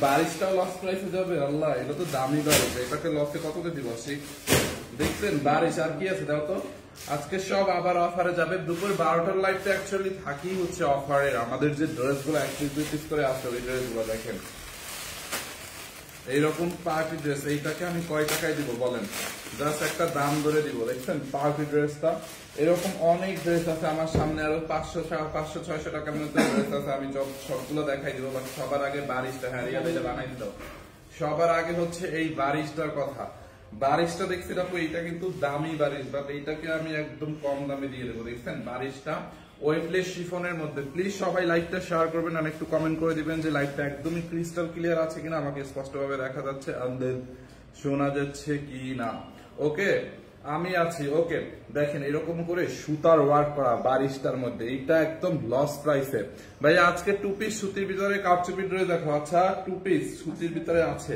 বারিশটাও loss প্রাইসে যাবে। আল্লাহ, এটা তো দামি বারিশ, এটাকে লসে কততে দিব? দেখছেন বারিশ আর কি আছে দাও তো। আজকে সব আবার অফারে যাবে। দুপুর 12টার লাইভটা অ্যাকচুয়ালি থাকি হচ্ছে অফারের। আমাদের যে ড্রেসগুলো 1 করে আছে ওই ড্রেসগুলো দেখেন, এইরকম পার্টি ড্রেস। এইটাকে আমি কয় টাকায় দিব বলেন? জাস্ট একটা দাম ধরে দিব। দেখছেন পার্টি ড্রেসটা, এরকম অনেক ড্রেস আছে আমার সামনে, আরো 500-600 টাকার মধ্যে ড্রেস আছে। আমি সবগুলো দেখাই দিব, বাট সবার আগে বারিশটা, হ্যাঁ রিয়াদ এটা বানাই দিল। সবার আগে হচ্ছে এই বারিশটার কথা। বারিশটা দেখছি আপু, এইটা কিন্তু দামি বারিশ, বাট এইটাকে আমি একদম কম দামে দিয়ে দেবো। দেখছেন বারিশটা ওয়েটলেস শিফনের মধ্যে। প্লিজ সবাই লাইভটা শেয়ার করবেন আর একটু কমেন্ট করে দিবেন যে লাইভটা একদমই ক্রিস্টাল ক্লিয়ার আছে কিনা, আমাকে স্পষ্টভাবে দেখা যাচ্ছে আর শোনা যাচ্ছে কি না। ওকে, আমি আছি। ওকে, দেখেন এরকম করে সুতার ওয়ার্ক করা বারিশটার মধ্যে, এইটা একদম লস প্রাইসে। ভাই আজকে 2 পিস সুতির ভিতরে কারচুপি ড্রেস দেখো। আচ্ছা 2 পিস সুতির ভিতরে আছে,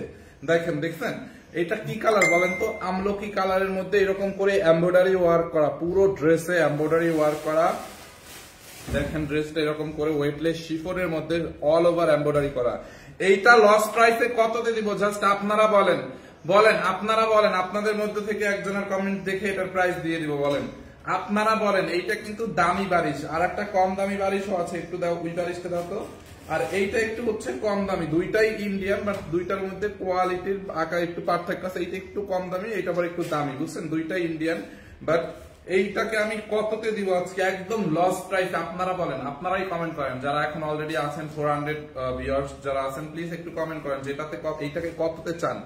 দেখেন দেখছেন এটা কি কালার বলেন তো? আমলকি কালারের মধ্যে এরকম করে এমব্রয়ডারি ওয়ার্ক করা, পুরো ড্রেসে এমব্রয়ডারি ওয়ার্ক করা। দেখেন ড্রেসটা এরকম করে ওয়েটলেস শিফনের মধ্যে অল ওভার এমব্রয়ডারি করা। এইটা লস প্রাইসে কততে দিব? জাস্ট আপনারা বলেন, আপনারা বলেন। আপনাদের মধ্যে থেকে একজনের কমেন্ট দেখে এটার প্রাইস দিয়ে দিব। বলেন, আপনারা বলেন। এইটা কিন্তু দামি বারিশ, আর একটা কম দামি বারিশও আছে, একটু দাও ওই বারিশটা দাও তো। আর এইটা একটু হচ্ছে কম দামি, দুইটাই ইন্ডিয়ান, বাট দুইটার মধ্যে কোয়ালিটির আকার একটু পার্থক্য আছে। এইটা একটু কম দামি, এইটা আবার একটু দামি, বুঝছেন? দুইটাই ইন্ডিয়ান, বাট এইটাকে আমি কততে দিব আজকে একদম লস প্রাইস? আপনারা বলেন, আপনারাই কমেন্ট করেন। যারা এখন অলরেডি আছেন 400 ভিউয়ার্স যারা আছেন, প্লিজ একটু কমেন্ট করেন যেটাতে এইটাকে কততে চান।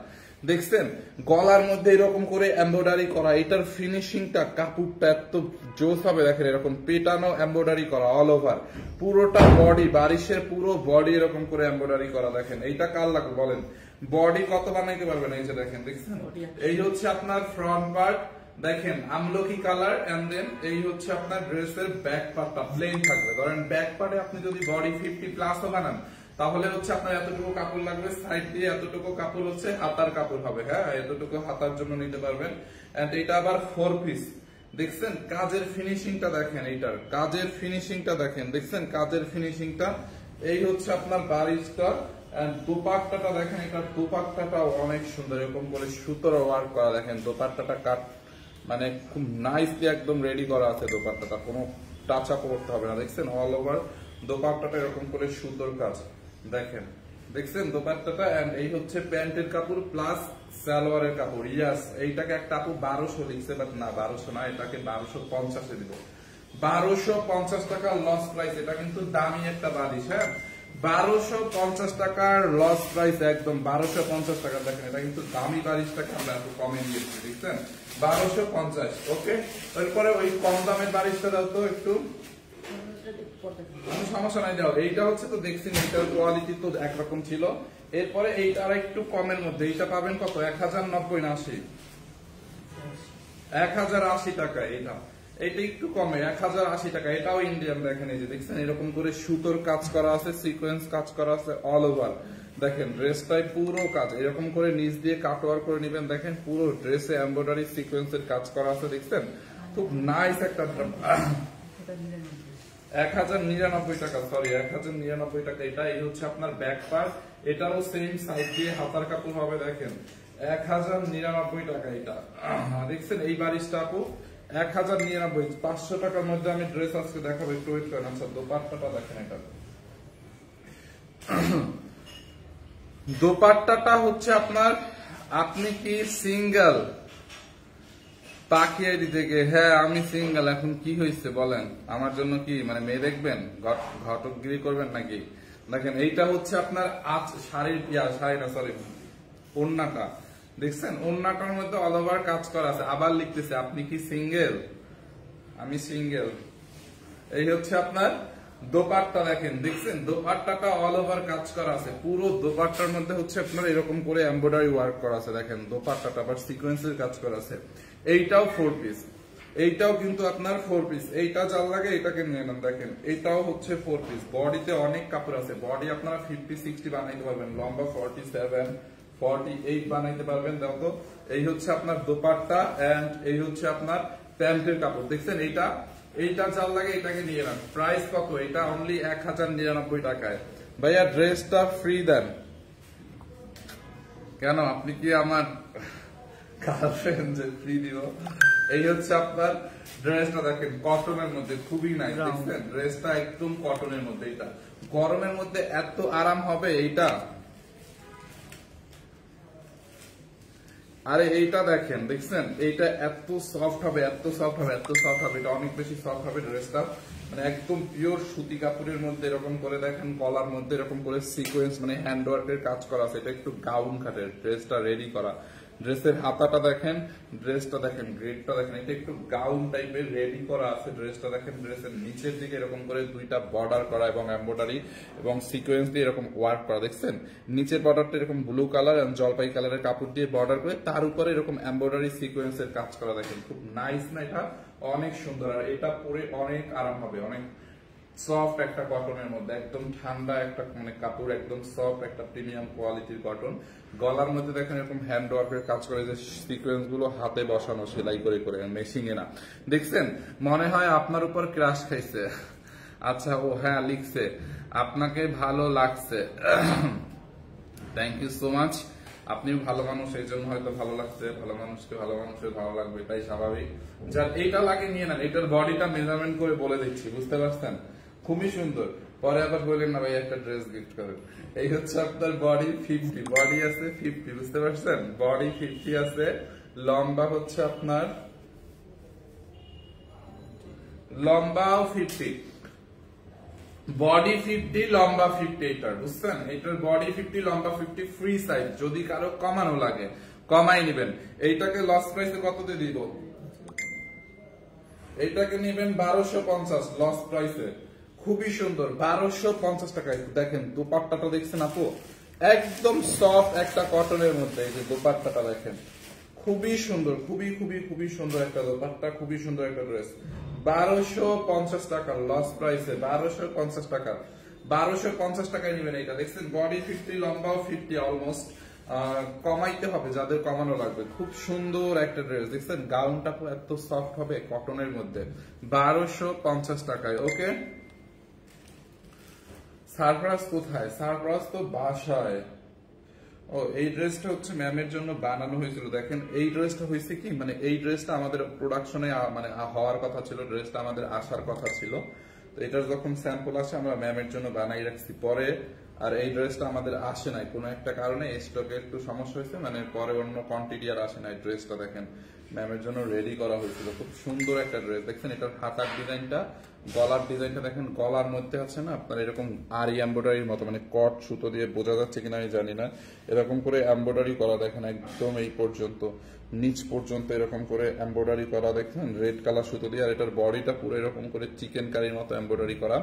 দেখছেন গলার মধ্যে এরকম করে এমব্রয়ডারি করা, এটার ফিনিশিংটা কাপড়টা এত জোস হবে। দেখেন এরকম পেটানো এমব্রয়ডারি করা অল ওভার, পুরোটা বডি বারিশের পুরো বডি এরকম করে এমব্রয়ডারি করা। দেখেন এইটা কার লাগবে বলেন? বডি কত বানাইতে পারবেন? এই যে দেখেন, দেখছেন এই হচ্ছে আপনার ফ্রন্ট পার্ট, দেখেন আমলকি কালার, এন্ড দেন এই হচ্ছে আপনার ড্রেসের ব্যাক পার্টটা প্লেন থাকবে। ধরেন ব্যাক পার্টে আপনি যদি বডি 50+ বানান, তাহলে হচ্ছে আপনার এতটুকু কাপড় লাগবে, সাইড দিয়ে এতটুকু কাপড় হচ্ছে হাতার কাপড় হবে। হ্যাঁ, এতটুকু হাতার জন্য নিতে পারবেন। এন্ড এটা আবার 4 পিস। দেখছেন কাজের ফিনিশিংটা দেখেন, এইটার কাজের ফিনিশিংটা দেখেন, দেখছেন কাজের ফিনিশিংটা। এই হচ্ছে আপনার বারিশটা। এন্ড দোপাট্টাটা দেখেন, এটার দোপাট্টাটাও অনেক সুন্দর, এরকম করে সুতোর ওয়ার্ক করা। দেখেন দোপাট্টাটা কাট মানে খুব নাইসলি একদম রেডি করা আছে। দোপাট্টাটা কোনো টাচ আপ করতে হবে না। দেখছেন অল ওভার দোপাট্টাটা এরকম করে সুতোর কাজ। দেখেন দেখছেন দোপাট্টাটা। এন্ড এই হচ্ছে প্যান্টের কাপড় প্লাস সালোয়ারের কাপড়। ইয়াস, এইটাকে একটা আপু 1200 লিখছে, বাট না 1200 না, এটাকে 1250 এ দিব। 1250 টাকা লস প্রাইস। এটা কিন্তু দামি একটা বারিশ। হ্যাঁ, 1250 টাকার লস প্রাইস, একদম 1250 টাকা। দেখেন এটা কিন্তু দামি বারিশটাকে আমরা একটু কমে দিয়েছি। দেখছেন 1250। ওকে, এরপরে ওই কম দামের বারিশটা দাও তো একটু। সমস্যা নাই, দাও। এইটা হচ্ছে তো দেখছেন, এইটার কোয়ালিটি তো একরকম ছিল। এরপরে এইটা আর একটু কমের মধ্যে, এইটা পাবেন কত? 1090 না 80? 1080 টাকা। এইটা একটু কমে 1080 টাকা। এটাও ইন্ডিয়ান। দেখেন এই যে দেখছেন এরকম করে সুতোর কাজ করা আছে, সিকোয়েন্স কাজ করা আছে অল ওভার। দেখেন ড্রেসটাই পুরো কাজ, এরকম করে নিচ দিয়ে কাট ওয়ার্ক করে নিবেন। দেখেন পুরো ড্রেসে এমব্রয়ডারি সিকোয়েন্সের কাজ করা আছে। দেখছেন খুব নাইস একটা। 1099 টাকা, সরি 1099 টাকা। এটা এই হচ্ছে আপনার ব্যাক পার্ট, এটারও সেম সাইড দিয়ে হাতার কাপড় হবে। দেখেন 1099 টাকা এটা। দেখছেন এই বারিশটা আপু 1099। 500 টাকার মধ্যে আমি ড্রেস আজকে দেখাবো, একটু ওয়েট করেন। আচ্ছা দোপাট্টাটা দেখেন, এটা দোপাট্টাটা হচ্ছে আপনার। আপনি কি সিঙ্গেল? পাখি আইডি থেকে? হ্যাঁ আমি সিঙ্গেল। এখন কি হয়েছে বলেন? আমার জন্য কি মানে মেয়ে দেখবেন, ঘটকগিরি করবেন নাকি? দেখেন এইটা হচ্ছে আপনার শাড়ির শাড়ি না সরি ওড়নাটা। দেখছেন ওড়নাটার মধ্যে অল ওভার কাজ করা আছে। আবার লিখতেছে আপনি কি সিঙ্গেল? আমি সিঙ্গেল। এই হচ্ছে আপনার দোপাট্টা। দেখেন দেখছেন দোপাট্টাটা অল ওভার কাজ করা আছে। পুরো দোপাট্টার মধ্যে হচ্ছে আপনার এরকম করে এমব্রয়ডারি ওয়ার্ক করা আছে। দেখেন দোপাট্টাটা আবার সিকোয়েন্সের কাজ করা আছে। এইটাও 4 পিস, এইটাও কিন্তু আপনার 4 পিস। এইটা যার লাগে এটাকে নিয়ে নেন। দেখেন এইটাও হচ্ছে 4 পিস। বডিতে অনেক কাপড় আছে। বডি আপনারা 50-60 বানাইতে পারবেন, লম্বা 47 48 বানাইতে পারবেন। দেখো এই হচ্ছে আপনার দোপাট্টা এন্ড এই হচ্ছে আপনার প্যান্টের কাপড়। দেখছেন এইটা যার লাগে এটাকে নিয়ে নেন। প্রাইস কত? এটা অনলি 1099 টাকায়। ভাইয়া ড্রেসটা ফ্রি দেন, কেন আপনি কি আমার গার্লফ্রেন্ড যে ফ্রি দিব? এই হচ্ছে আপনার ড্রেসটা, দেখেন কটনের মধ্যে খুবই নাইস, দেখছেন ড্রেসটা একদম কটনের মধ্যে। এটা গরমের মধ্যে এত আরাম হবে এইটা। আরে এইটা দেখেন, দেখছেন এইটা এত সফট হবে, এত সফট হবে, এত সফট হবে, এটা অনেক বেশি সফট হবে ড্রেসটা। মানে একদম পিওর সুতি কাপড়ের মধ্যে এরকম করে দেখেন গলার মধ্যে এরকম করে সিকোয়েন্স মানে হ্যান্ড ওয়ার্কের কাজ করা আছে। এটা একটু গাউন কাটের ড্রেসটা রেডি করা। ড্রেসের হাতাটা দেখেন, ড্রেসটা দেখেন, গ্রেডটা দেখেন, এটা একটু গাউন টাইপের রেডি করা আছে। ড্রেসটা দেখেন, ড্রেসের নিচের দিকে এরকম করে দুইটা বর্ডার করা এবং এমব্রয়ডারি এবং সিকোয়েন্স দিয়ে এরকম ওয়ার্ক করা, দেখছেন নিচের বর্ডারটা এরকম ব্লু কালার এবং জলপাই কালারের কাপড় দিয়ে বর্ডার করে তার উপরে এরকম এমব্রয়ডারি সিকোয়েন্সের কাজ করা, দেখেন খুব নাইস না? এটা অনেক সুন্দর, আর এটা পরে অনেক আরাম হবে, অনেক সফট একটা কটনের মধ্যে, একদম ঠান্ডা একটা মানে কাপড়, একদম সফট একটা প্রিমিয়াম কোয়ালিটির কটন। গলার মধ্যে দেখেন এরকম হ্যান্ড ওয়ার্কের কাজ করে, যে সিকোয়েন্স গুলো হাতে বসানো, সেলাই করে করে, মেশিনে না। দেখছেন মনে হয় আপনার উপর ক্রাশ খাইছে। আচ্ছা ও হ্যাঁ লিখছে আপনাকে ভালো লাগছে, থ্যাংক ইউ সো মাচ। আপনিও ভালো মানুষ, এই জন্য হয়তো ভালো লাগছে। ভালো মানুষকে ভালো মানুষের ভালো লাগবে, এটাই স্বাভাবিক। যার এইটা লাগে নিয়ে নেন, এটার বডিটা মেজারমেন্ট করে বলে দিচ্ছি, বুঝতে পারছেন? খুবই সুন্দর। পরে আবার বললেন না ভাই একটা ড্রেস গিফট করেন। এই হচ্ছে আপনার বডি 50, বডি আছে 50, বুঝতে পারছেন? বডি 50 আছে, লম্বা হচ্ছে আপনার লম্বাও 50, বডি 50 লম্বা 50, এটার বুঝছেন? এটার বডি 50 লম্বা 50 ফ্রি সাইজ। যদি কারো কমানো লাগে কমাই নেবেন। এইটাকে লস প্রাইসে কত দিয়ে দিব? এইটাকে নেবেন 1250 লস প্রাইসে, খুবই সুন্দর 1250 টাকায়। দেখেন দোপাট্টাটা দেখছেন আপু, একদম সফট একটা কটনের মধ্যে। এই যে দোপাট্টাটা দেখেন, খুবই সুন্দর, খুবই খুবই খুবই সুন্দর একটা দোপাট্টা, খুবই সুন্দর একটা ড্রেস। 1250 টাকা লস প্রাইসে, 1250 টাকা, 1250 টাকায় নেবেন এইটা। দেখছেন বডি 50 লম্বাও 50 অলমোস্ট। কমাইতে হবে যাদের কমানো লাগবে। খুব সুন্দর একটা ড্রেস, দেখছেন গাউনটা এত সফট হবে কটনের মধ্যে, 1250 টাকায়। ওকে, সারপ্রাইজ কোথায়? সারপ্রাইজ তো বাসায়। ও এই ড্রেসটা হচ্ছে ম্যামের জন্য বানানো হয়েছিল। দেখেন এই ড্রেসটা হয়েছে কি, মানে এই ড্রেসটা আমাদের প্রোডাকশনে মানে হওয়ার কথা ছিল, ড্রেসটা আমাদের আসার কথা ছিল। তো এটার যখন স্যাম্পল আসে আমরা ম্যামের জন্য বানাই রাখছি পরে। আর এই ড্রেসটা আমাদের আসে নাই কোনো একটা কারণে, স্টকে একটু সমস্যা হয়েছে, মানে পরে অন্য কোয়ান্টিটি আর আসে নাই। ড্রেসটা দেখেন ম্যামের জন্য রেডি করা হয়েছিল, খুব সুন্দর একটা ড্রেস। দেখছেন এটার হাতার ডিজাইনটা, গলার ডিজাইনটা দেখেন, গলার মধ্যে আছে না আপনার এরকম আরি এমব্রয়ডারির মতো, মানে কট সুতো দিয়ে বোঝা যাচ্ছে কিনা আমি জানি না, এরকম করে এমব্রয়ডারি করা দেখেন একদম এই পর্যন্ত, নিচ পর্যন্ত এরকম করে এমব্রয়ডারি করা দেখেন রেড কালার সুতো দিয়ে। আর এটার বডিটা পুরো এরকম করে চিকেন কারির মতো এমব্রয়ডারি করা।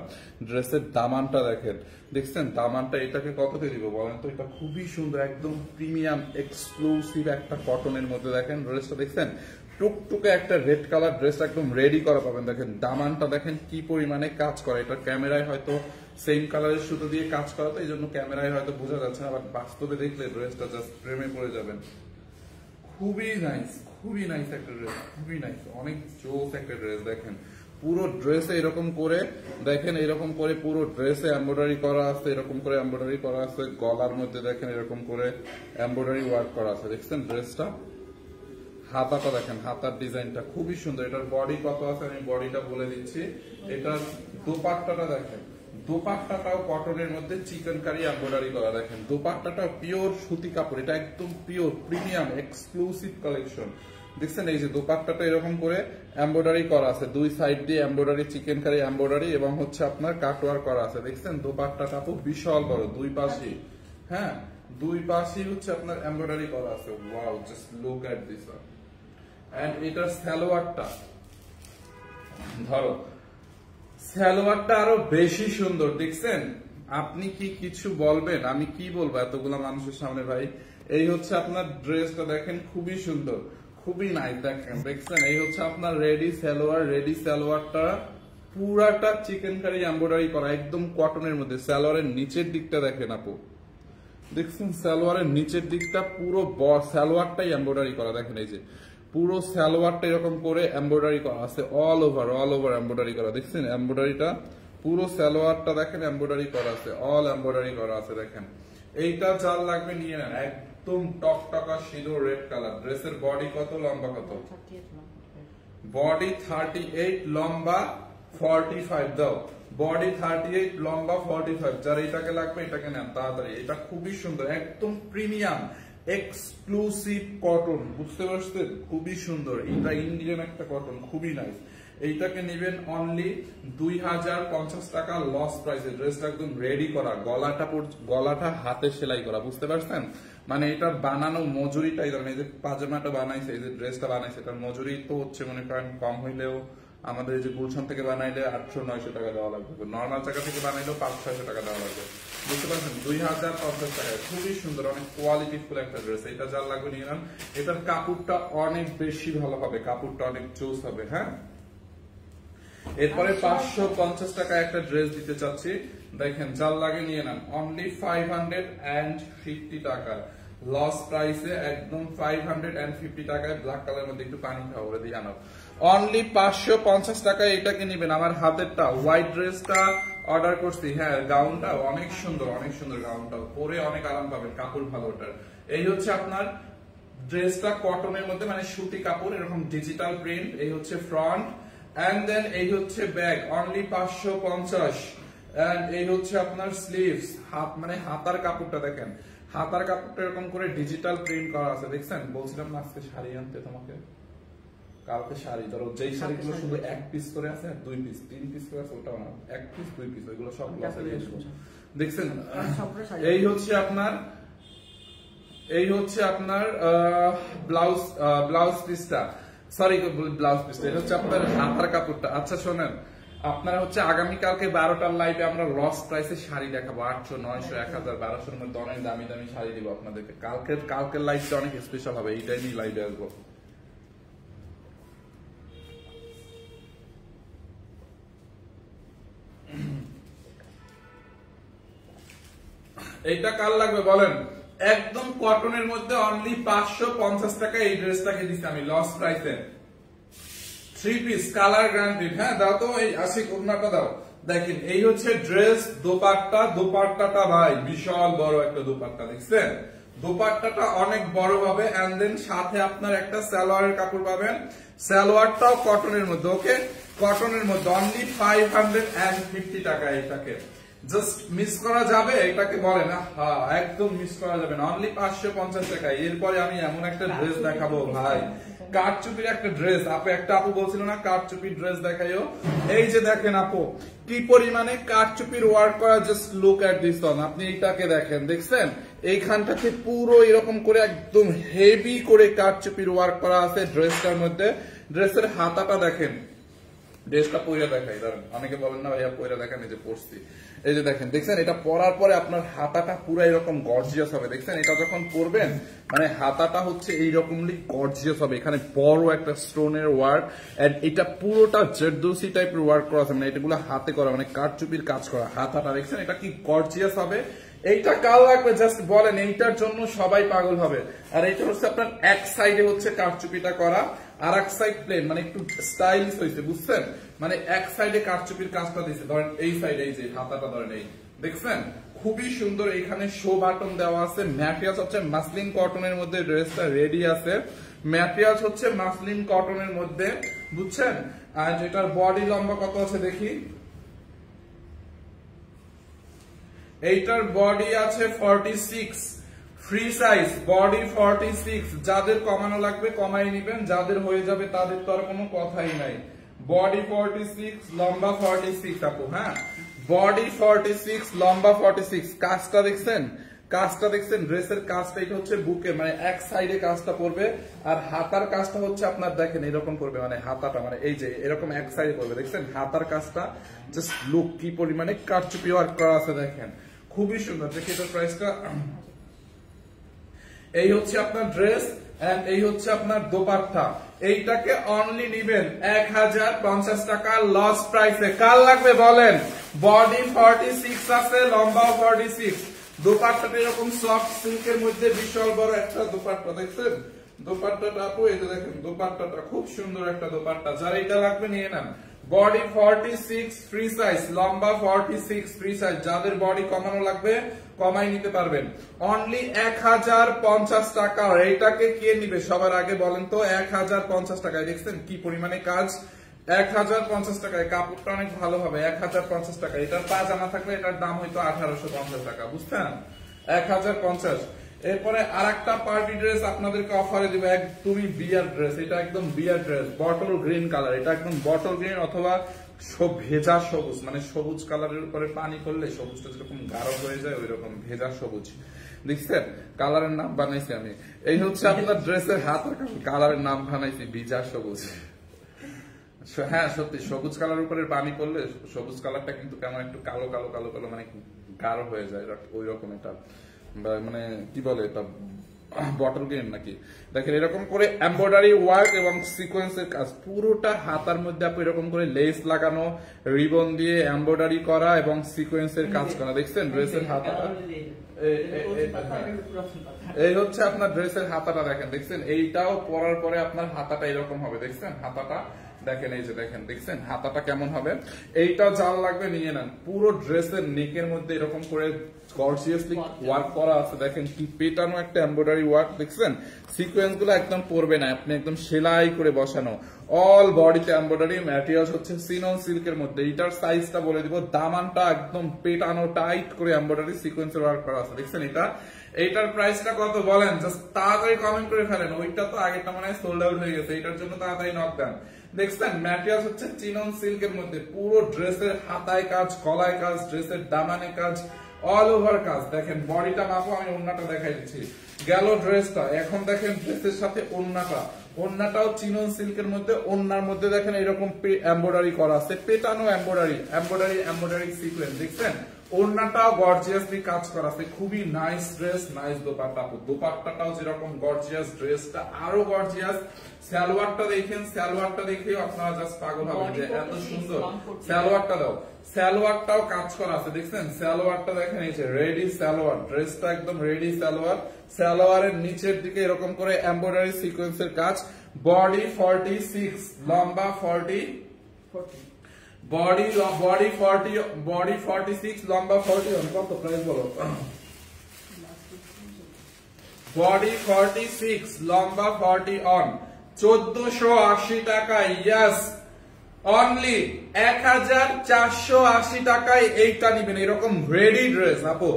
ড্রেসের দামানটা দেখেন, দেখছেন দামানটা এটাকে কততে দিব বলেন তো? এটা খুবই সুন্দর, একদম প্রিমিয়াম এক্সক্লুসিভ একটা কটনের মধ্যে। দেখেন ড্রেসটা দেখছেন টুকটুকে একটা রেড কালার ড্রেস, একদম রেডি করা পাবেন। দেখেন দামানটা দেখেন কি পরিমাণে কাজ করে। এটা ক্যামেরায় হয়তো সেম কালারের সুতো দিয়ে কাজ করা, তো এই জন্য ক্যামেরায় হয়তো বোঝা যাচ্ছে না, বাট বাস্তবে দেখলে ড্রেসটা জাস্ট প্রেমে পড়ে যাবেন। খুবই নাইস, খুবই নাইস একটা ড্রেস, খুবই নাইস, অনেক জোস একটা ড্রেস। দেখেন পুরো ড্রেসে এরকম করে দেখেন, এরকম করে পুরো ড্রেসে এমব্রয়ডারি করা আছে, এরকম করে এমব্রয়ডারি করা আছে। গলার মধ্যে দেখেন এরকম করে এমব্রয়ডারি ওয়ার্ক করা আছে, দেখছেন ড্রেসটা। হাতাটা দেখেন, হাতার ডিজাইনটা খুবই সুন্দর। এটার বডি কত আছে আমি বডিটা বলে দিচ্ছি। এটার দোপাট্টাটা দেখেন, দোপাট্টাটাও কটনের মধ্যে চিকেন কারি এমব্রয়ডারি করা। দেখেন দোপাট্টাটা পিওর সুতি কাপড়, এটা একদম পিওর প্রিমিয়াম এক্সক্লুসিভ কালেকশন। দেখছেন এই যে দোপাট্টাটা এরকম করে এমব্রয়ডারি করা আছে, দুই সাইড দিয়ে এমব্রয়ডারি, চিকেন কারি এমব্রয়ডারি এবং হচ্ছে আপনার কাটওয়ার করা আছে। দেখছেন দোপাট্টাটা খুব বিশাল বড়, দুই পাশেই, হ্যাঁ দুই পাশেই হচ্ছে আপনার এমব্রয়ডারি করা আছে। Wow, just look at this. And এটার সালোয়ারটা ধরো, সালোয়ারটা আরো বেশি সুন্দর। দেখছেন আপনি কি কিছু বলবেন? আমি কি বলবো এতগুলা মানুষের সামনে ভাই। এই হচ্ছে আপনার ড্রেসটা দেখেন, খুবই সুন্দর, খুবই নাইস। দেখেন দেখছেন এই হচ্ছে আপনার রেডি সালোয়ার। রেডি সালোয়ারটা পুরাটা চিকেন কারি এমব্রয়ডারি করা, একদম কটনের মধ্যে। সালোয়ারের নিচের দিকটা দেখেন আপু, দেখছেন সালোয়ারের নিচের দিকটা পুরো সালোয়ারটাই এমব্রয়ডারি করা। দেখেন এই যে পুরো সালোয়ারটা এরকম করে এমব্রয়ডারি করা আছে, অল ওভার এমব্রয়ডারি করা। দেখছেন এমব্রয়ডারিটা পুরো সালোয়ারটা দেখেন এমব্রয়ডারি করা আছে, অল এমব্রয়ডারি করা আছে। দেখেন এইটা যার লাগবে নিয়ে নেন, একদম টকটকা সিঁদুর রেড কালার। ড্রেসের বডি কত, লম্বা কত? বডি 38, লম্বা 45 দাও। বডি 38, লম্বা 45। যার এটাকে লাগবে এটাকে নেন তাড়াতাড়ি। এটা খুবই সুন্দর, একদম প্রিমিয়াম এক্সক্লুসিভ কটন, বুঝতে পারছেন? খুবই সুন্দর, এটা ইন্ডিয়ান একটা কটন, খুবই নাইস। এইটাকে নেবেন অনলি 2050 টাকা লস প্রাইসে। ড্রেসটা একদম রেডি করা, গলাটা হাতে সেলাই করা, বুঝতে পারছেন? মানে এটা বানানো মজুরিটাই ধরেন, এই যে পাজামাটা বানাইছে, এই যে ড্রেসটা বানাইছে, এটার মজুরি তো হচ্ছে মনে করেন কম হইলেও আমাদের এই যে গুলশান থেকে বানাইলে 800-900 টাকা দেওয়া লাগবে, নর্মাল জায়গা থেকে বানাইলেও 500-600 টাকা দেওয়া লাগবে, বুঝতে পারছেন? 2050 টাকায় খুবই সুন্দর, অনেক কোয়ালিটিফুল একটা ড্রেস। এটা যার লাগবে নিয়ে নেন। এটার কাপড়টা অনেক বেশি ভালো হবে, কাপড়টা অনেক চোস হবে। হ্যাঁ, এরপরে 550 টাকা একটা ড্রেস দিতে চাচ্ছি, দেখেন যার লাগে নিয়ে নেন অনলি 550 টাকা লস প্রাইসে, একদম 550 টাকায়। ব্ল্যাক কালারের মধ্যে একটু পানি খাওয়া দিয়ে আনো, অনলি 550 টাকায় এটাকে নেবেন। আমার হাতেরটা হোয়াইট ড্রেসটা অর্ডার করছি, হ্যাঁ গাউনটা অনেক সুন্দর, অনেক সুন্দর গাউনটা, পরে অনেক আরাম পাবেন, কাপড় ভালো ওটার। এই হচ্ছে আপনার ড্রেসটা কটনের মধ্যে, মানে সুতি কাপড়, এরকম ডিজিটাল প্রিন্ট। এই হচ্ছে ফ্রন্ট, এন্ড দেন এই হচ্ছে ব্যাক, অনলি 550। এন্ড এই হচ্ছে আপনার স্লিভস, হাত মানে হাতার কাপড়টা দেখেন, হাতার কাপড়টা এরকম করে ডিজিটাল প্রিন্ট করা আছে, দেখছেন? বলছিলাম না আজকে শাড়ি আনতে তোমাকে, কালকে শাড়ি ধরো, যেই শাড়িগুলো শুধু এক পিস করে আছে, 2 পিস 3 পিস করে আছে, ওটাও না, 1 পিস 2 পিস, ওইগুলো সব আছে, দেখছেন? এই হচ্ছে আপনার ব্লাউজ পিসটা, সরি ব্লাউজ পিসটা, এটা হচ্ছে আপনার হাতার কাপড়টা। আচ্ছা শোনেন, আপনারা হচ্ছে আগামীকালকে 12টার লাইভে আমরা লস প্রাইসে শাড়ি দেখাবো, 800, 900, 1000, 1200-র মধ্যে অনেক দামি দামি শাড়ি দিব আপনাদেরকে। কালকের লাইভটা অনেক স্পেশাল হবে, এই টাইমই লাইভে আসবো। এইটা কার লাগবে বলেন? একদম কটনের মধ্যে অনলি 550 টাকা এই ড্রেসটাকে দিচ্ছি আমি লস প্রাইসে। 3 পিস কালার গ্যারান্টিড। হ্যাঁ দাও তো, এই আশিক ওড়নাটা দাও। দেখেন এই হচ্ছে ড্রেস, দোপাট্টাটা ভাই বিশাল বড় একটা দোপাট্টা, দেখছেন? দোপাট্টাটা অনেক বড় হবে, এন্ড দেন সাথে আপনার একটা সালোয়ারের কাপড় পাবেন, সালোয়ারটাও কটনের মধ্যে। ওকে, কটনের মধ্যে অনলি 550 টাকা। এটাকে জাস্ট মিস করা যাবে? এটাকে বলে না, হ্যাঁ একদম মিস করা যাবে না, অনলি 550 টাকা। এরপরে আমি এমন একটা ড্রেস দেখাবো ভাই, কারচুপির একটা ড্রেস। একটা আপু বলছিল না কারচুপির ড্রেস দেখাইও, এই যে দেখেন আপু কি পরিমানে কারচুপির ওয়ার্ক করা, just look at this one. আপনি এইটাকে দেখেন, দেখছেন? এইখানটাকে পুরো এরকম করে একদম হেভি করে কারচুপির ওয়ার্ক করা আছে ড্রেসটার মধ্যে। ড্রেসের হাতাটা দেখেন, ড্রেসটা পয়রা দেখাই, ধরেন অনেকে বলেন না ভাইয়া পয়রা দেখান, এই যে পরছি, এই যে দেখেন, দেখছেন? এটা পরার পরে আপনার হাতাটা পুরো এরকম গর্জিয়াস হবে, দেখছেন? এটা যখন পরবেন মানে হাতাটা হচ্ছে এইরকমই গর্জিয়াস হবে, এখানে বড় একটা স্টোনের ওয়ার্ক, এন্ড এটা পুরোটা জেরদৌসি টাইপের ওয়ার্ক করা আছে, মানে এটাগুলো হাতে করা, মানে কারচুপির কাজ করা। হাতাটা দেখছেন, এটা কি গর্জিয়াস হবে। এইটা কাল লাগবে জাস্ট বলেন, এইটার জন্য সবাই পাগল হবে। আর এইটা হচ্ছে আপনার এক সাইডে হচ্ছে কারচুপিটা করা, আর এক সাইড প্লেন, মানে একটু স্টাইলিশ হয়েছে, বুঝছেন? মানে এক সাইডে কারচুপির কাজটা দিয়েছে, ধরেন এই সাইডে, এই যে হাতাটা ধরেন, এই দেখছেন? খুবই সুন্দর। এখানে শো বাটন দেওয়া আছে। ম্যাটেরিয়ালস হচ্ছে মাসলিন কটনের মধ্যে, ড্রেসটা রেডি আছে। ম্যাটেরিয়ালস হচ্ছে মাসলিন কটনের মধ্যে, বুঝছেন? আর এটার বডি লম্বা কত আছে দেখি, এইটার বডি আছে 46, ফ্রি সাইজ বডি 46। যাদের কমানো লাগবে কমাই নিবেন, যাদের হয়ে যাবে তাদের তো আর কোনো কথাই নাই। বডি 46, লম্বা 46 আপু। হ্যাঁ, বডি 46, লম্বা 46। কাজটা দেখছেন? কাজটা দেখছেন? ড্রেসের কাজটা এটা হচ্ছে বুকে, মানে এক সাইডে কাজটা পড়বে, আর হাতার কাজটা হচ্ছে আপনার দেখেন এরকম করবে, মানে হাতাটা মানে এই যে এরকম এক সাইডে করবে, দেখছেন? হাতার কাজটা জাস্ট লুক কি পরিমাণে কারচুপি ওয়ার্ক করা আছে, দেখেন খুবই সুন্দর। দেখি এটার প্রাইসটা, এই হচ্ছে আপনার ড্রেস, এন্ড এই হচ্ছে আপনার দোপাট্টা। এইটাকে অনলি নিবেন 1050 টাকা লস প্রাইসে। কার লাগবে বলেন? বডি 46 আছে, লম্বা 46। দোপাট্টাটা এরকম সফট সিল্কের মধ্যে বিশাল বড় একটা দোপাট্টা, দেখছেন? দোপাট্টাটা আপু এই যে দেখেন, দোপাট্টাটা খুব সুন্দর একটা দোপাট্টা। যার এটা লাগবে নিয়ে নেন। বডি 46 ফ্রি সাইজ, লম্বা 46 ফ্রি সাইজ। যাদের বডি কমানো লাগবে কমাই নিতে পারবেন। অনলি 1050 টাকা। এইটাকে কে নিবে সবার আগে বলেন তো? 1050 টাকায়। দেখছেন কি পরিমাণে কাজ? 1050 টাকায় কাপড়টা অনেক ভালো হবে। 1050 টাকা। এটার পাজামা থাকলে এটার দাম হয়তো 1850 টাকা, বুঝছেন? 1050। এরপরে আরেকটা পার্টি ড্রেস আপনাদেরকে অফারে দিব, একদমই বিয়ার ড্রেস। এটা একদম বিয়ার ড্রেস, বটল গ্রিন কালার। এটা একদম বটল গ্রিন অথবা ভেজা সবুজ, মানে সবুজ কালারের উপরে পানি করলে সবুজটা যেরকম গাঢ় হয়ে যায় ওই রকম ভেজা সবুজ। দেখছেন কালারের নাম বানাইছি আমি। এই হচ্ছে আপনার ড্রেসের হাতের কালারের নাম বানাইছি ভিজা সবুজ। হ্যাঁ সত্যি সবুজ কালার উপরে পানি করলে সবুজ কালারটা কিন্তু কেমন একটু কালো কালো কালো কালো, মানে গাঢ় হয়ে যায় ওই রকম। এটা মানে কি বলে এটা, বটল গ্রিন নাকি। দেখেন এরকম করে এমব্রয়ডারি ওয়ার্ক এবং সিকোয়েন্সের কাজ পুরোটা হাতার মধ্যে আপনি এরকম করে লেস লাগানো, রিবন দিয়ে এমব্রয়ডারি করা এবং সিকোয়েন্সের কাজ করা। দেখছেন ড্রেসের হাতাটা, এই হচ্ছে আপনার ড্রেসের হাতাটা। দেখেন দেখছেন এইটাও পরার পরে আপনার হাতাটা এরকম হবে। দেখছেন হাতাটা দেখেন, এই যে দেখেন দেখছেন হাতাটা কেমন হবে। এইটাও জাল লাগবে নিয়ে নেন। পুরো ড্রেসের নেকের মধ্যে এরকম করে গর্জিয়াসলি ওয়ার্ক করা আছে। দেখেন কি পেটানো একটা এমব্রয়ডারি ওয়ার্ক। দেখছেন সিকোয়েন্স গুলো একদম পড়বে না, আপনি একদম সেলাই করে বসানো। অল বডিতে এমব্রয়ডারি, ম্যাটেরিয়াল হচ্ছে সিনন সিল্কের মধ্যে। এটার সাইজটা বলে দিব, দামানটা একদম পেটানো টাইট করে এমব্রয়ডারি সিকোয়েন্সের ওয়ার্ক করা আছে। দেখছেন এইটার প্রাইসটা কত বলেন? জাস্ট তাড়াতাড়ি কমেন্ট করে ফেলেন। ওইটা তো আগেরটা মানে সোল্ড আউট হয়ে গেছে, এটার জন্য তাড়াতাড়ি নক দেন। দেখছেন ম্যাটেরিয়াল হচ্ছে চিনন সিল্কের মধ্যে। পুরো ড্রেসের হাতায় কাজ, গলায় কাজ, ড্রেসের দামানে কাজ, অল ওভার কাজ। দেখেন বডিটা মাপো, আমি ওন্নাটা দেখাই দিচ্ছি। গেল ড্রেসটা, এখন দেখেন ড্রেসের সাথে ওন্নাটাও চিনন সিল্কের মধ্যে। ওন্নার মধ্যে দেখেন এরকম এমব্রয়ডারি করা আছে, পেটানো এমব্রয়ডারি সিকোয়েন্স। দেখছেন ওন্নাটাও গর্জিয়াসলি কাজ করা আছে। খুবই নাইস ড্রেস, নাইস দোপাট্টা। দোপাট্টাটাও যেরকম গর্জিয়াস, ড্রেসটা আরো গর্জিয়াস। সালোয়ারটা দেখেন, সালোয়ারটা দেখে আপনারা জাস্ট পাগল হবেন যে এত সুন্দর। সালোয়ারটা দাও, সালোয়ারটাও কাজ করা আছে। দেখছেন সালোয়ারটা দেখেন, এই যে রেডি সালোয়ার। ড্রেসটা একদম রেডি সালোয়ার। সালোয়ারের নিচের দিকে এরকম করে এমব্রয়ডারি সিকোয়েন্সের কাজ। বডি 46, লম্বা 40, বডি 46, লম্বা 41। কত প্রাইস বলো? বডি 46, লম্বা 41, 1480 টাকায়। ইয়েস, অনলি 1480 টাকায় এইটা নিবেন। এরকম রেডি ড্রেস। আপু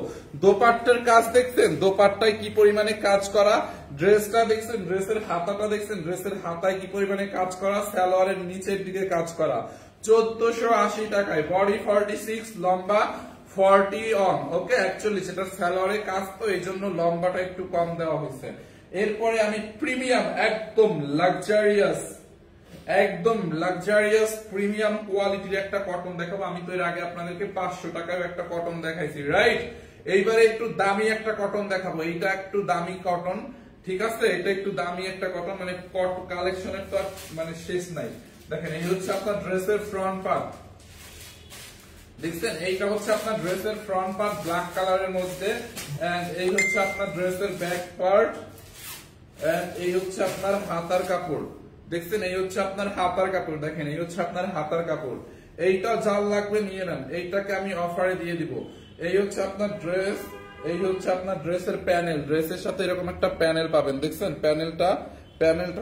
দোপাট্টার কাজ দেখছেন, দোপাট্টায় কি পরিমাণে কাজ করা, ড্রেসটা দেখছেন, ড্রেসের হাতাটা দেখছেন, ড্রেসের হাতায় কি পরিমাণে কাজ করা, সালোয়ারের নিচের দিকে কাজ করা। 1480 টাকায় বডি 46, লম্বা 41। ওকে, অ্যাকচুয়ালি সেটা সালোয়ারের কাজ তো এই জন্য লম্বাটা একটু কম দেওয়া হয়েছে। এরপরে আমি প্রিমিয়াম, একদম লাক্সারিয়াস প্রিমিয়াম কোয়ালিটির একটা কটন দেখাবো। আমি তো এর আগে আপনাদেরকে 500 টাকার একটা কটন দেখাইছি, রাইট? এইবারে একটু দামি একটা কটন দেখাবো। এইটা একটু দামি কটন, ঠিক আছে? এটা একটু দামি একটা কটন, মানে কালেকশনের তো মানে শেষ নাই। দেখেন এই হচ্ছে আপনার ড্রেসের ফ্রন্ট পার্ট। দেখছেন এইটা হচ্ছে আপনার ড্রেসের ফ্রন্ট পার্ট ব্ল্যাক কালারের মধ্যে। এন্ড এই হচ্ছে আপনার ড্রেসের ব্যাক পার্ট। এন্ড এই হচ্ছে আপনার হাতার কাপড়। দেখছেন এই হচ্ছে আপনার হাতার কাপড়। দেখেন এই হচ্ছে আপনার হাতার কাপড়। এইটা জাল লাগবে নিয়ে নেন, এইটাকে আমি অফারে দিয়ে দিব। এই হচ্ছে আপনার ড্রেস, এই হচ্ছে আপনার ড্রেসের প্যানেল। ড্রেসের সাথে এরকম একটা প্যানেল পাবেন। দেখছেন প্যানেলটা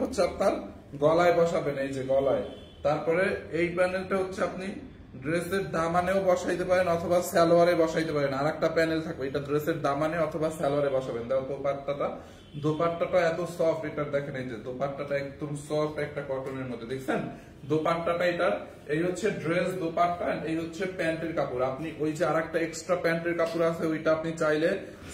হচ্ছে আপনার গলায় বসাবেন, এই যে গলায়। তারপরে এই প্যানেলটা হচ্ছে আপনি ড্রেসের দামানেও বসাইতে পারেন অথবা সালোয়ারে বসাইতে পারেন। আর একটা প্যানেল থাকবে, এটা ড্রেসের দামানে অথবা সালোয়ারে বসাবেন। দেখো দোপাট্টাটা এত সফট। এটা দেখেন এই যে দোপাট্টাটা একদম সফট একটা কটনের মধ্যে। দেখছেন দোপাট্টাটা এটার। এই হচ্ছে ড্রেস দোপাট্টা, এই হচ্ছে প্যান্টের কাপড়। আপনি ওই যে আরেকটা এক্সট্রা প্যান্টের কাপড় আছে, ওইটা আপনি চাইলে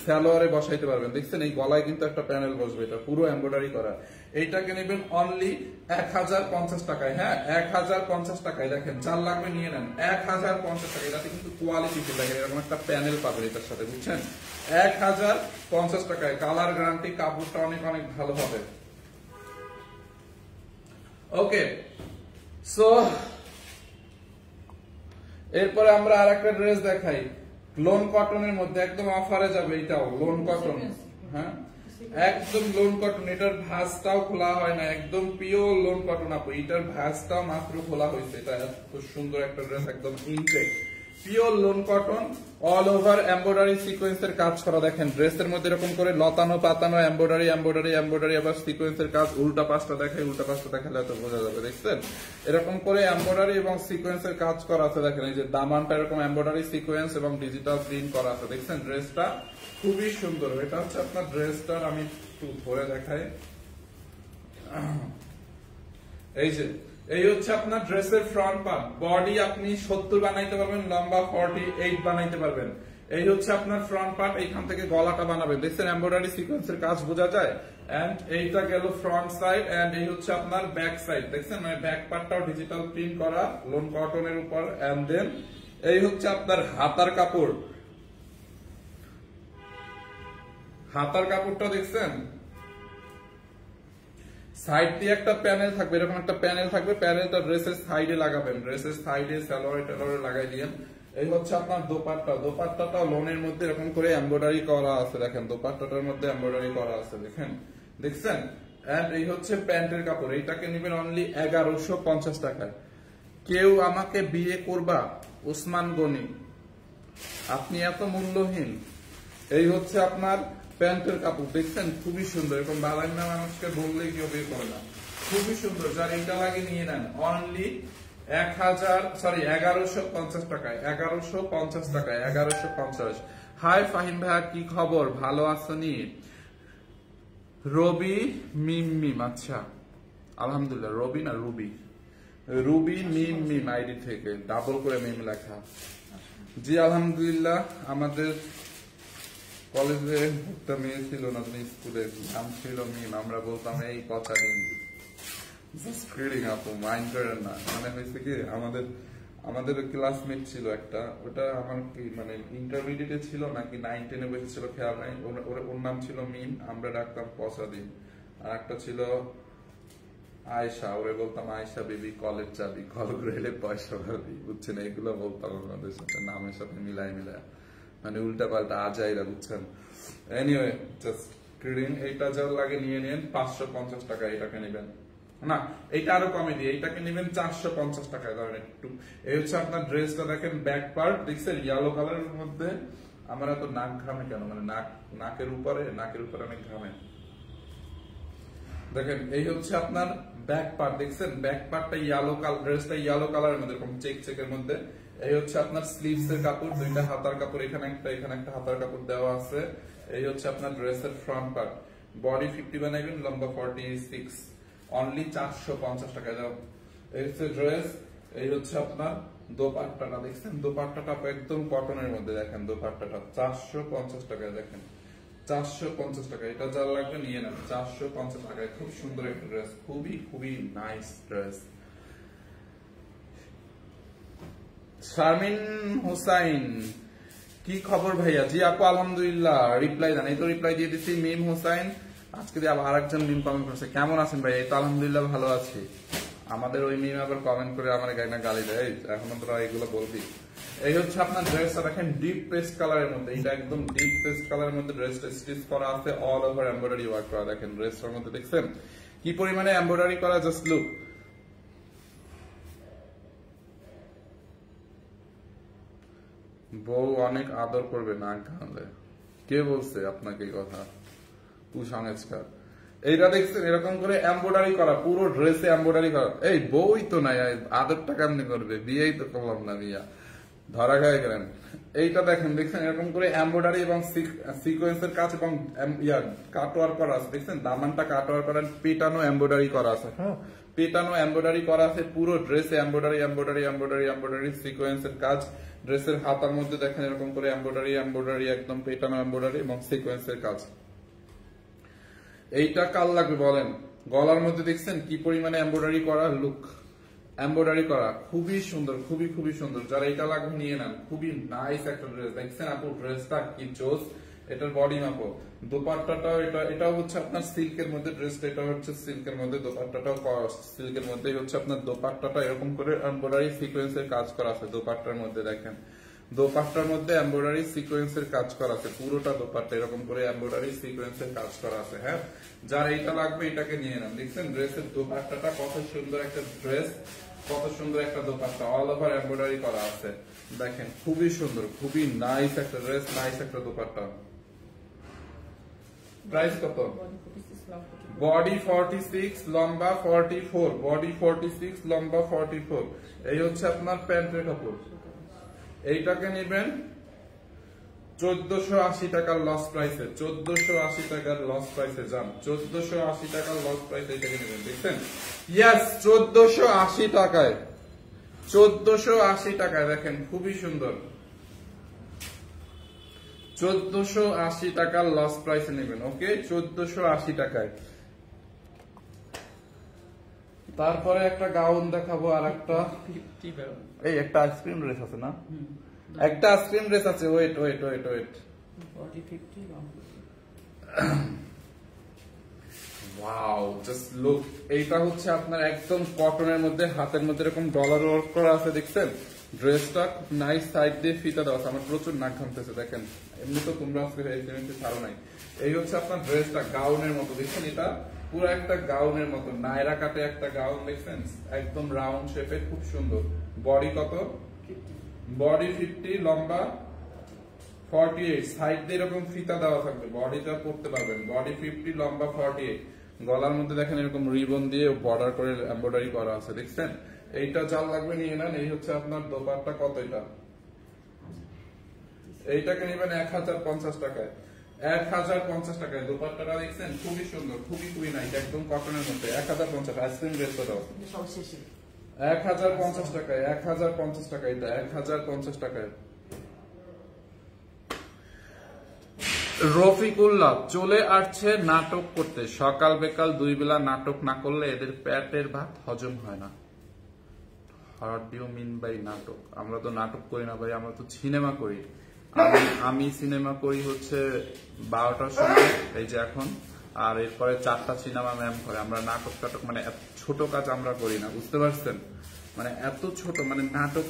সালোয়ারে বসাইতে পারবেন। দেখছেন এই গলায় কিন্তু একটা প্যানেল বসবে, এটা পুরো এমব্রয়ডারি করা। এইটাকে নেবেন অনলি 1050 টাকায়। হ্যাঁ 1050 টাকায়। দেখেন চাল লাগবে নিয়ে নেন, 1050 টাকা। এটাতে কিন্তু কোয়ালিটি দেখেন, এরকম একটা প্যানেল পাবেন এটার সাথে, বুঝছেন? 1050 টাকায়। কালার গ্যারান্টি, কাপড়টা অনেক অনেক ভালো হবে। ওকে, সো এরপরে আমরা আর একটা ড্রেস দেখাই লোন কটনের মধ্যে, একদম অফারে যাবে। এটাও লোন কটন। হ্যাঁ একদম লোন কটন, এটার ভাঁজটাও খোলা হয় না, একদম পিওর লোন কটন আপু। এটার ভাঁজটাও মাত্র খোলা হয়েছে। এটা খুব সুন্দর একটা ড্রেস, একদম ইনটেক pure lawn cotton, all over embroidery সিকোয়েন্সের কাজ করা। দেখেন ড্রেসের মধ্যে এরকম করে লতানো পাতানো এমব্রয়ডারি এমব্রয়ডারি এমব্রয়ডারি, আবার সিকোয়েন্সের কাজ। উল্টা পাশটা দেখাই, উল্টা পাশটা দেখালে এত বোঝা যাবে। দেখছেন এরকম করে এমব্রয়ডারি এবং সিকোয়েন্সের কাজ করা আছে। দেখেন এই যে দামানটা এরকম এমব্রয়ডারি সিকোয়েন্স এবং ডিজিটাল প্রিন্ট করা আছে। দেখছেন ড্রেসটা খুবই সুন্দর। এটা হচ্ছে আপনার ড্রেসটার, আমি একটু ধরে দেখাই। এই যে এই হচ্ছে আপনার ড্রেসের ফ্রন্ট পার্ট। বডি আপনি 70 বানাইতে পারবেন, লম্বা 48 বানাইতে পারবেন। এই হচ্ছে আপনার ফ্রন্ট পার্ট, এইখান থেকে গলাটা বানাবে। দেখছেন এমব্রয়ডারি সিকোয়েন্সের কাজ বোঝা যায়। এন্ড এইটা গেল ফ্রন্ট সাইড, এন্ড এই হচ্ছে আপনার ব্যাক সাইড। দেখছেন মানে ব্যাক পার্টটাও ডিজিটাল প্রিন্ট করা লোন কটনের উপর। এন্ড দেন এই হচ্ছে আপনার হাতার কাপড়। হাতার কাপড়টা দেখছেন সাইড দিয়ে একটা প্যানেল থাকবে, এরকম একটা প্যানেল থাকবে। প্যানেলটা ড্রেসের সাইডে লাগাবেন, ড্রেসের সাইডে সালোয়ারে টেলোয়ারে লাগাই দিয়েন। এই হচ্ছে আপনার দোপাট্টা। দোপাট্টাটা লোনের মধ্যে এরকম করে এমব্রয়ডারি করা আছে। দেখেন দোপাট্টাটার মধ্যে এমব্রয়ডারি করা আছে, দেখেন দেখছেন। এন্ড এই হচ্ছে প্যান্টের কাপড়। এইটাকে নেবেন অনলি 1150 টাকায়। কেউ আমাকে বিয়ে করবা ওসমান গনি, আপনি এত মূল্যহীন। এই হচ্ছে আপনার প্যান্টের কাপড়। দেখছেন খুবই সুন্দর, এরকম বালাইনা মানুষকে বললে কেউ বিয়ে করে না। খুবই সুন্দর, যার এইটা লাগে নিয়ে নেন অনলি 1150 টাকায়। 1150 টাকায়, 1150। হাই ফাহিম ভাইয়া, কি খবর, ভালো আছেনি? রবি মিম মিম, আচ্ছা আলহামদুলিল্লাহ। রবি না রুবি, রুবি মিম মিম আইডি থেকে ডাবল করে মিম লেখা। জি আলহামদুলিল্লাহ। আমাদের কলেজে একটা মেয়ে ছিল না, স্কুলে নাম ছিল মিম, আমরা বলতাম এই কথা মিম। আপু মাইন্ড করেন না, মানে হয়েছে কি আমাদের ক্লাসমেট ছিল একটা, ওটা আমার কি মানে ইন্টারমিডিয়েটে ছিল নাকি 9-10-এ বসেছিল খেয়াল নাই। ওর নাম ছিল মিম, আমরা ডাকতাম পসা দিন। আর একটা ছিল আয়েশা, ওরে বলতাম আয়েশা বেবি, কলেজ যাবি, কল গ্রেডে পয়সা পাবি, বুঝছেন? এগুলো বলতাম আমাদের সাথে নামের সাথে মিলাই মানে উল্টা পাল্টা আজাইরা, বুঝছেন? Anyway just kidding. এইটা যার লাগে নিয়ে নেন 550 টাকা। এটাকে নেবেন না, এইটা আরো কমে দিয়ে এইটাকে নেবেন 450 টাকায়। ধরেন একটু। এই হচ্ছে আপনার ড্রেসটা। দেখেন ব্যাক পার্ট দেখছেন ইয়েলো কালারের মধ্যে। আমার এত নাক ঘামে কেন, মানে নাকের উপরে অনেক ঘামে। দেখেন এই হচ্ছে আপনার ব্যাক পার্ট। দেখছেন ব্যাক পার্টটা ইয়েলো কালার, ড্রেসটা ইয়েলো কালারের মধ্যে এরকম চেক চেকের মধ্যে। এই হচ্ছে আপনার স্লিভস এর কাপড়, দুইটা হাতার কাপড়, এখানে একটা হাতার কাপড় দেওয়া আছে। এই হচ্ছে আপনার ড্রেসের ফ্রন্ট পার্ট। বডি 50 বানাইবেন, লম্বা 46, অনলি 450 টাকা দাও। এই হচ্ছে ড্রেস। এই হচ্ছে আপনার দোপাট্টাটা। দেখছেন দোপাট্টাটা একদম কটনের মধ্যে। দেখেন দোপাট্টাটা 450 টাকায়। দেখেন 450 টাকা। এটা যার লাগবে নিয়ে নেন 450 টাকায়। খুব সুন্দর একটা ড্রেস, খুবই খুবই নাইস ড্রেস। শারমিন হুসাইন, কি খবর ভাইয়া? জি আপু আলহামদুলিল্লাহ। রিপ্লাই দেন, এই তো রিপ্লাই দিয়ে দিচ্ছি। মিম হুসাইন, আজকে দিয়ে আবার আরেকজন মিম কমেন্ট করেছে। কেমন আছেন ভাই? এই তো আলহামদুলিল্লাহ ভালো আছি। আমাদের ওই মিম আবার কমেন্ট করে আমার গালি দেয়, এখনো তোরা এগুলো বলবি। এই হচ্ছে আপনার ড্রেসটা। দেখেন ডিপ পেস্ট কালারের মধ্যে, এটা একদম ডিপ পেস্ট কালারের মধ্যে ড্রেসটা স্টিচ করা আছে, অল ওভার এমব্রয়ডারি ওয়ার্ক করা। দেখেন ড্রেসটার মধ্যে দেখছেন কি পরিমাণে এমব্রয়ডারি করা, জাস্ট লুক। বউ অনেক আদর করবে না ঘামলে, কে বলছে আপনাকে এই কথা? কুসংস্কার। এইটা দেখছেন এরকম করে এমব্রয়ডারি করা, পুরো ড্রেসে এমব্রয়ডারি করা। এই বউই তো নাই, আদরটা কেমনি করবে? বিয়েই তো করলাম না, বিয়া ধরা গায়ে গেলেন। এইটা দেখেন এরকম করে এমব্রয়ডারি এবং সিকোয়েন্সের কাজ এবং কাটওয়ার করা আছে। দেখছেন দামানটা কাটওয়ার করা, পেটানো এমব্রয়ডারি করা আছে। হ্যাঁ, পেটানো এমব্রয়ডারি করা আছে পুরো ড্রেসে। এমব্রয়ডারি এমব্রয়ডারি এমব্রয়ডারি এমব্রয়ডারি সিকোয়েন্সের কাজ। ড্রেসের হাতার মধ্যে দেখেন এরকম করে এমব্রয়ডারি এমব্রয়ডারি, একদম পেটানো এমব্রয়ডারি এবং সিকোয়েন্সের কাজ। এইটা কাল লাগবে বলেন? গলার মধ্যে দেখছেন কি পরিমাণে এমব্রয়ডারি করা, লুক এমব্রয়ডারি করা, খুবই সুন্দর, খুবই খুবই সুন্দর। যারা এটা লাগবে নিয়ে নেন, খুবই নাইস একটা ড্রেস। দেখছেন আপু ড্রেসটা কি জোস। এটার বডি মাপো, দোপাট্টাটাও এটাও হচ্ছে আপনার সিল্কের মধ্যে। ড্রেসটা এটা হচ্ছে সিল্কের মধ্যে, দোপাট্টাটাও সিল্কের মধ্যে। হচ্ছে আপনার দোপাট্টাটা এরকম করে এমব্রয়ডারি সিকোয়েন্সের কাজ করা আছে দোপাট্টার মধ্যে। দেখেন দোপাট্টার মধ্যে এমব্রয়ডারি সিকোয়েন্সের কাজ করা আছে, পুরোটা দোপাট্টা এরকম করে এমব্রয়ডারি সিকোয়েন্সের কাজ করা আছে। হ্যাঁ, যার এইটা লাগবে এটাকে নিয়ে নেন। দেখছেন ড্রেসের দোপাট্টাটা কত সুন্দর একটা ড্রেস, কত সুন্দর একটা দোপাট্টা, অল ওভার এমব্রয়ডারি করা আছে। দেখেন খুবই সুন্দর, খুবই নাইস একটা ড্রেস, নাইস একটা দোপাট্টা। প্রাইস কত? বডি 46, লম্বা 44, বডি 46, লম্বা 44। এই হচ্ছে আপনার প্যান্টের কাপড়। এইটাকে নেবেন 1480 টাকার লস প্রাইসে, 1480 টাকার লস প্রাইসে যান, 1480 টাকার লস প্রাইসে এটাকে নেবেন। দেখছেন, ইয়েস 1480 টাকায়, 1480 টাকায়। দেখেন খুবই সুন্দর, 1480 টাকার লস প্রাইসে নেবেন। ওকে, 1480 টাকায়। তারপরে একটা গাউন দেখাবো, আর একটা এই একটা আইসক্রিম ড্রেস আছে না, একটা আইসক্রিম ড্রেস আছে। Wait wait wait wait, wow, just look. এইটা হচ্ছে আপনার একদম কটনের মধ্যে, হাতের মধ্যে এরকম ডলার ওয়ার্ক করা আছে। দেখছেন ড্রেসটা খুব নাইস, সাইড দিয়ে ফিতা দেওয়া আছে। আমার প্রচুর নাক ঘামতেছে। দেখেন এমনি তো তোমরা আজকে ছাড়ো নাই। এই হচ্ছে আপনার ড্রেসটা গাউনের মতো। দেখছেন এটা পুরো একটা গাউনের মতো, নায়রা কাটে একটা গাউন। দেখছেন একদম রাউন্ড শেপের, খুব সুন্দর। বডি কত? বডি 50, লম্বা 48, সাইড দিয়ে এরকম ফিতা দেওয়া থাকবে, বডিটা পড়তে পারবেন। বডি 50, লম্বা 48। গলার মধ্যে দেখেন এরকম রিবন দিয়ে বর্ডার করে এমব্রয়ডারি করা আছে। দেখছেন এইটা যার লাগবে নিয়ে নেন। এই হচ্ছে আপনার দোপাট্টা। কত এটা? এইটাকে নেবেন 1050 টাকায়, 1050 টাকায়। দোপাট্টাটা দেখছেন খুবই সুন্দর, খুবই খুবই নাইস, একদম কটনের মধ্যে। 1050। আইসক্রিম ড্রেসটা দাও 1050 টাকায়, 1050 টাকায়। এটা 1050 টাকায়। রফিকুল্লাহ চলে আসছে নাটক করতে, সকাল বেকাল 2 বেলা নাটক না করলে এদের পেটের ভাত হজম হয় না। What do you mean by নাটক? আমরা তো নাটক করি না ভাই, আমরা তো সিনেমা করি। আমি সিনেমা করি হচ্ছে 12টার সময়, এই যে এখন, আর এরপরে 4টা সিনেমা ম্যাম করে। আমরা নাটক টাটক মানে এত ছোট কাজ আমরা করি না, বুঝতে পারছেন? মানে এত ছোট, মানে নাটক,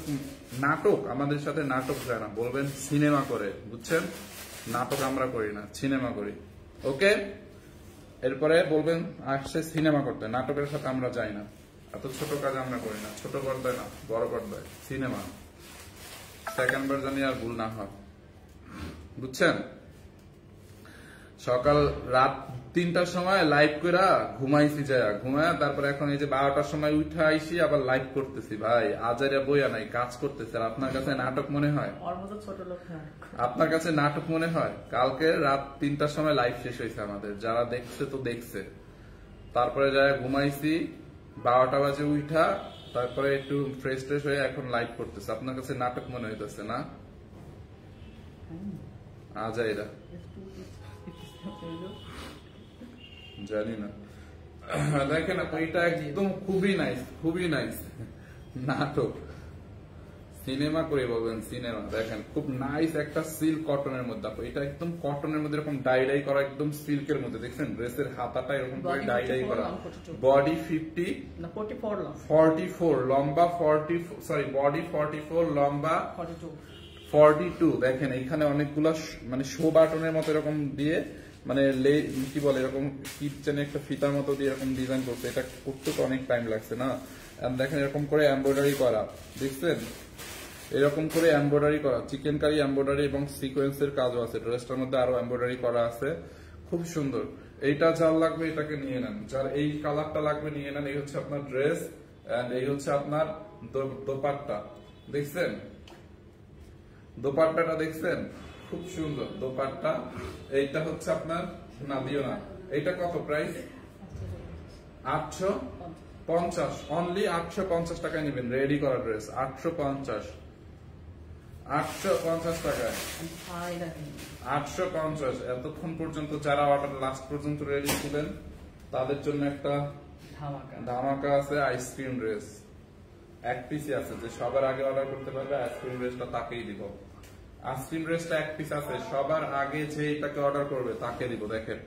নাটক আমাদের সাথে নাটক যায় না, বলবেন সিনেমা করে, বুঝছেন? নাটক আমরা করি না, সিনেমা করি। ওকে, এরপরে বলবেন আসছে সিনেমা করতে, নাটকের সাথে আমরা যাই না। এত ছোট কাজ আমরা করি না, ছোট পর্দায় না, বড় পর্দায় সিনেমা। সেকেন্ড বার জানি আর ভুল না হয়, বুঝছেন? সকাল রাত 3টার সময় লাইভ করে ঘুমাইছি, যায় ঘুমায়, তারপরে এখন এই যে 12টার সময় উঠে আইসি আবার লাইভ করতেছি। ভাই আজারে বইয়া নাই, কাজ করতেছে। আর আপনার কাছে নাটক মনে হয়? আপনার কাছে নাটক মনে হয়? কালকে রাত 3টার সময় লাইভ শেষ হয়েছে আমাদের, যারা দেখছে তো দেখছে। তারপরে যায় ঘুমাইছি, 12টা বাজে উঠা, তারপরে একটু ফ্রেশ ট্রেশ হয়ে এখন লাইভ করতেছে। আপনার কাছে নাটক মনে হইতেছে না? আজাইরা জানি না। দেখেন এটা একদম খুবই নাইস, খুবই নাইস নাটক। সিনেমা করে বলবেন সিনেমা। দেখেন খুব নাইস একটা সিল্ক কটনের মধ্যে, এটা একদম কটনের মধ্যে এরকম ডাই ডাই করা, একদম সিল্কের মধ্যে। দেখছেন ড্রেসের হাতাটা এরকম করে ডাই ডাই করা। বডি 44, লম্বা 40, সরি বডি 44, লম্বা 42। দেখেন এইখানে অনেকগুলা মানে শো বাটনের মতো এরকম দিয়ে, মানে কি বলে এরকম কি জানি একটা ফিতার মতো দিয়ে এরকম ডিজাইন করছে। এটা করতে তো অনেক টাইম লাগছে না? দেখেন এরকম করে এমব্রয়ডারি করা, দেখছেন এরকম করে এমব্রয়ডারি করা, চিকেন কারি এমব্রয়ডারি এবং সিকোয়েন্সের কাজও আছে। ড্রেসটার মধ্যে আরো এমব্রয়ডারি করা আছে, খুব সুন্দর। এইটা যার লাগবে এটাকে নিয়ে নেন, যার এই কালারটা লাগবে নিয়ে নেন। এই হচ্ছে আপনার ড্রেস, এন্ড এই হচ্ছে আপনার দোপাট্টা। দেখছেন দোপাট্টাটা? দেখছেন খুব সুন্দর দোপাট্টা। এইটা হচ্ছে আপনার, না দিও না, এইটা কত প্রাইস? 850, অনলি 850 টাকায় নেবেন। রেডি করা ড্রেস 850, 850 টাকায়, 850। এতক্ষণ পর্যন্ত যারা অর্ডার লাস্ট পর্যন্ত রেডি ছিলেন তাদের জন্য একটা ধামাকা আছে। আইসক্রিম ড্রেস এক পিসই আছে, যে সবার আগে অর্ডার করতে পারবে আইসক্রিম ড্রেসটা তাকেই দিব। আইসক্রিম ড্রেসটা এক পিস আছে, সবার আগে যে এটাকে অর্ডার করবে তাকে দিব। দেখেন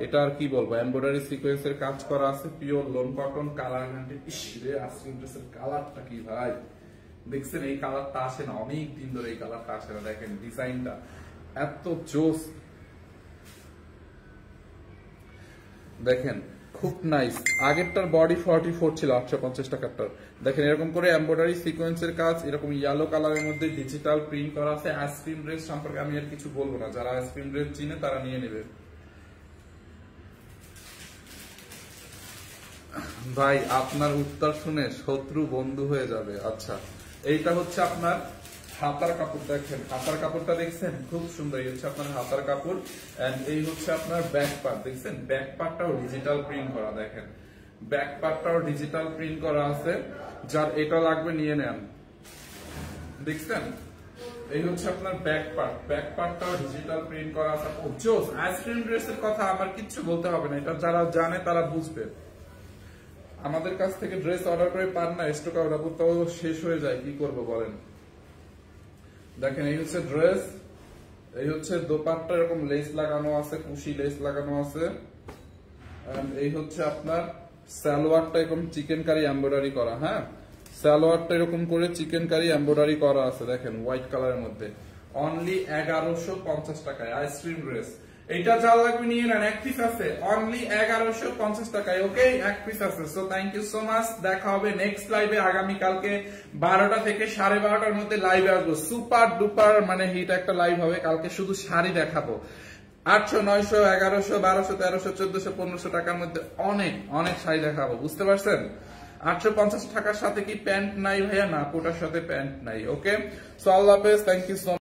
এটা আর কি বলবো, এমব্রয়ডারি সিকোয়েন্সের কাজ করা আছে, pure lawn cotton, colour guarantee. ইস রে, আইসক্রিম ড্রেসের কালারটা কি ভাই, দেখছেন এই কালারটা আসে না, অনেক দিন ধরে এই কালারটা আসে না। দেখেন ডিজাইনটা এত জোস, দেখেন খুব নাইস। আগেরটার বডি 44 ছিল 850 টাকারটার। দেখেন এরকম করে এমব্রয়ডারি সিকোয়েন্সের কাজ, এরকম ইয়েলো কালারের মধ্যে ডিজিটাল প্রিন্ট করা আছে। আইসক্রিম ড্রেস সম্পর্কে আমি আর কিছু বলবো না, যারা আইসক্রিম ড্রেস চিনে তারা নিয়ে নেবে। ভাই আপনার উত্তর শুনে শত্রু বন্ধু হয়ে যাবে। আচ্ছা, এইটা হচ্ছে আপনার হাতার কাপড়। দেখেন হাতার কাপড়টা দেখছেন, খুব সুন্দর। এই হচ্ছে আপনার হাতার কাপড়, এন্ড এই হচ্ছে আপনার ব্যাক পার্ট। দেখছেন ব্যাক পার্টটাও ডিজিটাল প্রিন্ট করা। দেখেন ব্যাক পার্টটাও ডিজিটাল প্রিন্ট করা আছে। যার এটা লাগবে নিয়ে নেন। দেখছেন এই হচ্ছে আপনার ব্যাক পার্ট, ব্যাক পার্টটাও ডিজিটাল প্রিন্ট করা আছে। জোস। আইসক্রিম ড্রেসের কথা আমার কিচ্ছু বলতে হবে না, এটা যারা জানে তারা বুঝবে। আমাদের কাছ থেকে ড্রেস অর্ডার করে পান না, স্টক আউট তাও শেষ হয়ে যায়, কি করব বলেন। দেখেন এই হচ্ছে ড্রেস, এই হচ্ছে দোপাট্টা, এরকম লেস লাগানো আছে, কুশি লেস লাগানো আছে। এই হচ্ছে আপনার সালোয়ারটা এরকম চিকেন কারি এমব্রয়ডারি করা। হ্যাঁ, সালোয়ারটা এরকম করে চিকেন কারি এমব্রয়ডারি করা আছে। দেখেন হোয়াইট কালারের মধ্যে, অনলি 1150 টাকায় আইসক্রিম ড্রেস। এইটা যা লাগবে নিয়ে নেন, এক পিস আছে, অনলি 1150 টাকায়। ওকে, এক পিস আছে। So thank you so much. দেখা হবে নেক্সট লাইভে আগামীকালকে 12টা থেকে 12:30টার মধ্যে লাইভে আসবো। সুপার ডুপার মানে হিট একটা লাইভ হবে কালকে, শুধু শাড়ি দেখাবো। 800, 900, 1100, 1200, 1300, 1400, 1500 টাকার মধ্যে অনেক অনেক শাড়ি দেখাবো, বুঝতে পারছেন। 850 টাকার সাথে কি প্যান্ট নাই ভাইয়া? না, কোটার সাথে প্যান্ট নাই। ওকে, সো আল্লাহ হাফেজ, থ্যাংক ইউ সো মাচ।